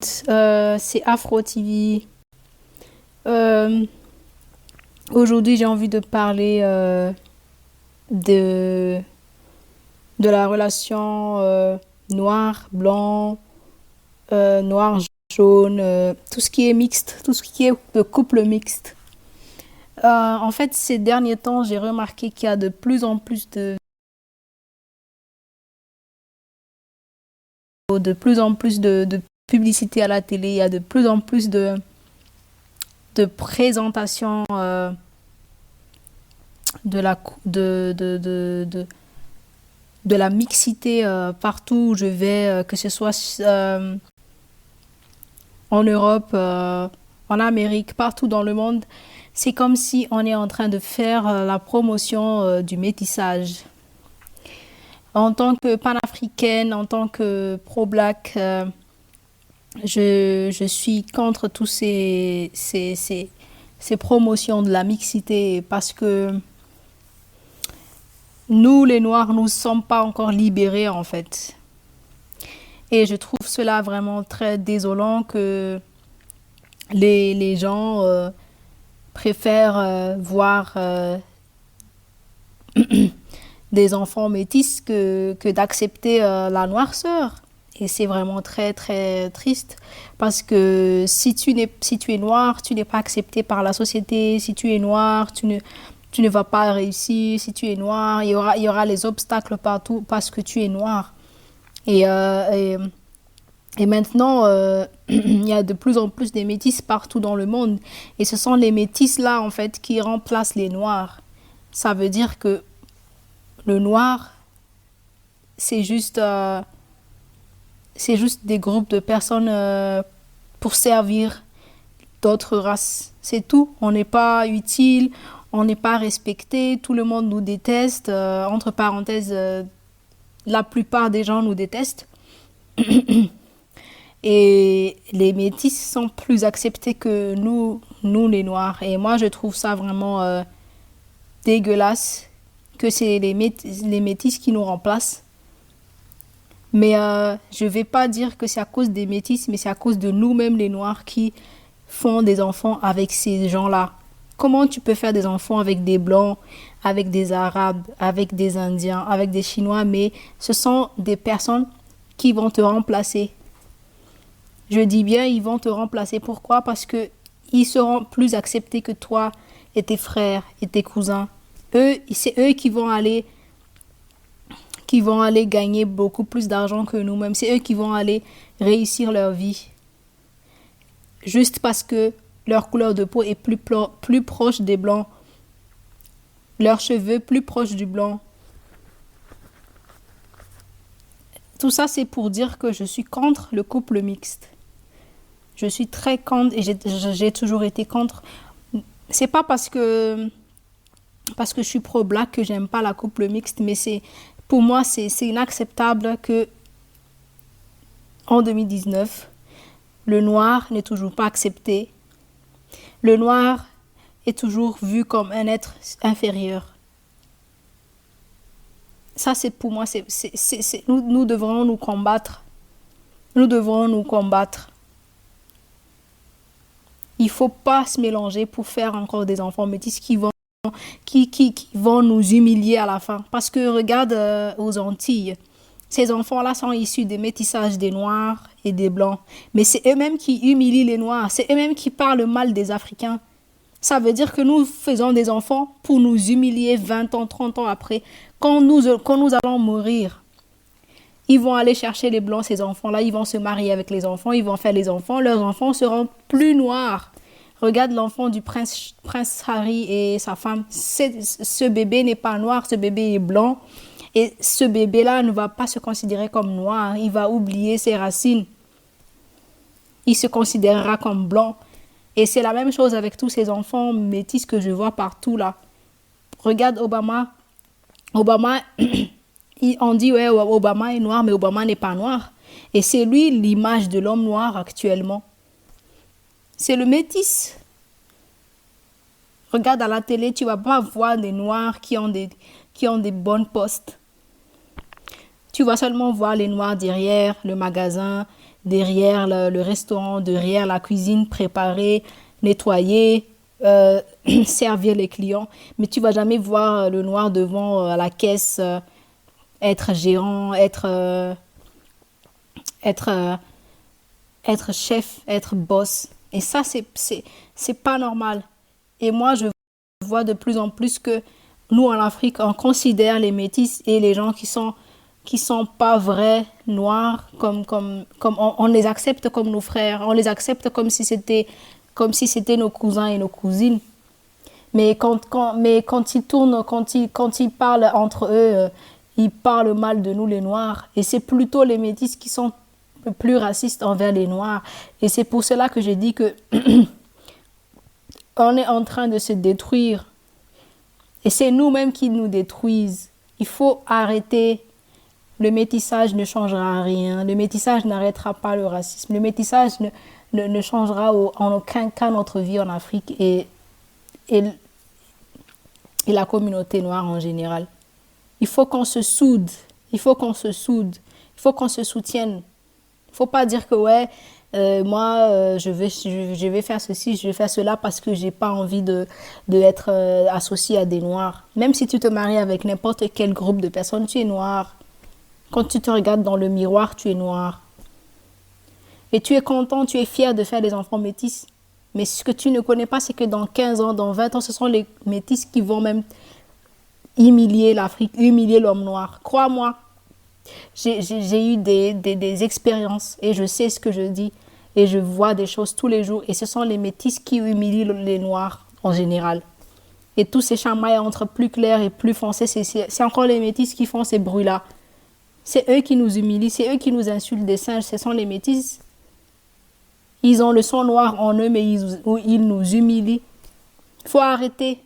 C'est Afro TV. Euh, Aujourd'hui, j'ai envie de parler de, de la relation noir-blanc, noir-jaune, tout ce qui est mixte, tout ce qui est de couple mixte. En fait, ces derniers temps, j'ai remarqué qu'il y a de plus en plus de publicité à la télé, il y a de plus en plus de présentations de de la mixité partout où je vais, que ce soit en Europe, en Amérique, partout dans le monde. C'est comme si on est en train de faire la promotion du métissage. En tant que panafricaine, en tant que pro-black, je suis contre tous ces promotions de la mixité parce que nous, les Noirs, nous ne sommes pas encore libérés en fait. Et je trouve cela vraiment très désolant que les gens préfèrent voir des enfants métis que d'accepter la noirceur. Et c'est vraiment très très triste parce que si tu es noir, tu n'es pas accepté par la société. Si tu es noir, tu ne vas pas réussir. Si tu es noir, il y aura les obstacles partout parce que tu es noir. Et, et maintenant, il y a de plus en plus de métis partout dans le monde. Et ce sont les métis là, en fait, qui remplacent les noirs. Ça veut dire que le noir, c'est juste, euh, c'est juste des groupes de personnes pour servir d'autres races. C'est tout. On n'est pas utile, on n'est pas respecté, tout le monde nous déteste. Entre parenthèses, la plupart des gens nous détestent. Et les métis sont plus acceptés que nous les noirs. Et moi, je trouve ça vraiment dégueulasse que c'est les métis qui nous remplacent. Mais je ne vais pas dire que c'est à cause des métis, mais c'est à cause de nous-mêmes, les noirs, qui font des enfants avec ces gens-là. Comment tu peux faire des enfants avec des blancs, avec des arabes, avec des indiens, avec des chinois, mais ce sont des personnes qui vont te remplacer. Je dis bien, ils vont te remplacer. Pourquoi? Parce que ils seront plus acceptés que toi et tes frères et tes cousins. Eux, c'est eux qui vont aller gagner beaucoup plus d'argent que nous-mêmes. C'est eux qui vont aller réussir leur vie. Juste parce que leur couleur de peau est plus proche des blancs, leurs cheveux plus proches du blanc. Tout ça, c'est pour dire que je suis contre le couple mixte. Je suis très contre et j'ai toujours été contre. C'est pas parce que je suis pro-black que j'aime pas la couple mixte, mais pour moi, c'est inacceptable que en 2019, le noir n'est toujours pas accepté. Le noir est toujours vu comme un être inférieur. Ça, c'est pour moi, nous devrons nous combattre. Nous devrons nous combattre. Il ne faut pas se mélanger pour faire encore des enfants métis qui vont nous humilier à la fin. Parce que regarde aux Antilles, ces enfants-là sont issus des métissages des Noirs et des Blancs. Mais c'est eux-mêmes qui humilient les Noirs. C'est eux-mêmes qui parlent mal des Africains. Ça veut dire que nous faisons des enfants pour nous humilier 20 ans, 30 ans après. Quand nous allons mourir, ils vont aller chercher les Blancs, ces enfants-là. Ils vont se marier avec les enfants. Ils vont faire les enfants. Leurs enfants seront plus noirs. Regarde l'enfant du prince Harry et sa femme. Ce bébé n'est pas noir, ce bébé est blanc. Et ce bébé-là ne va pas se considérer comme noir. Il va oublier ses racines. Il se considérera comme blanc. Et c'est la même chose avec tous ces enfants métis que je vois partout là. Regarde Obama. Obama, on dit ouais, Obama est noir, mais Obama n'est pas noir. Et c'est lui l'image de l'homme noir actuellement. C'est le métis. Regarde à la télé, tu vas pas voir des noirs qui ont des bonnes postes. Tu vas seulement voir les Noirs derrière le magasin, derrière le restaurant, derrière la cuisine, préparer, nettoyer, servir les clients. Mais tu vas jamais voir le Noir devant la caisse, être gérant, être, euh, être chef, être boss. Et ça, c'est pas normal. Et moi, je vois de plus en plus que nous, en Afrique, on considère les métis et les gens qui sont pas vrais noirs comme on les accepte comme nos frères. On les accepte comme si c'était nos cousins et nos cousines. Mais quand ils tournent, quand ils parlent entre eux, ils parlent mal de nous, les Noirs. Et c'est plutôt les Métis qui sont plus racistes envers les Noirs. Et c'est pour cela que je dis que on est en train de se détruire. Et c'est nous-mêmes qui nous détruisent. Il faut arrêter. Le métissage ne changera rien. Le métissage n'arrêtera pas le racisme. Le métissage ne changera en aucun cas notre vie en Afrique et, et la communauté noire en général. Il faut qu'on se soude. Il faut qu'on se soude. Il faut qu'on se soutienne. Il ne faut pas dire que ouais, moi, je vais faire ceci, je vais faire cela parce que j'ai pas envie de être associé à des noirs. Même si tu te maries avec n'importe quel groupe de personnes, tu es noir. Quand tu te regardes dans le miroir, tu es noir. Et tu es content, tu es fier de faire des enfants métis. Mais ce que tu ne connais pas, c'est que dans 15 ans, dans 20 ans, ce sont les métis qui vont même humilier l'Afrique, humilier l'homme noir. Crois-moi, j'ai eu des expériences et je sais ce que je dis. Et je vois des choses tous les jours. Et ce sont les métis qui humilient les noirs en général. Et tous ces chamailles entre plus clairs et plus foncés, c'est encore les métis qui font ces bruits-là. C'est eux qui nous humilient, c'est eux qui nous insultent des singes, ce sont les métis. Ils ont le sang noir en eux, mais ils nous humilient. Il faut arrêter.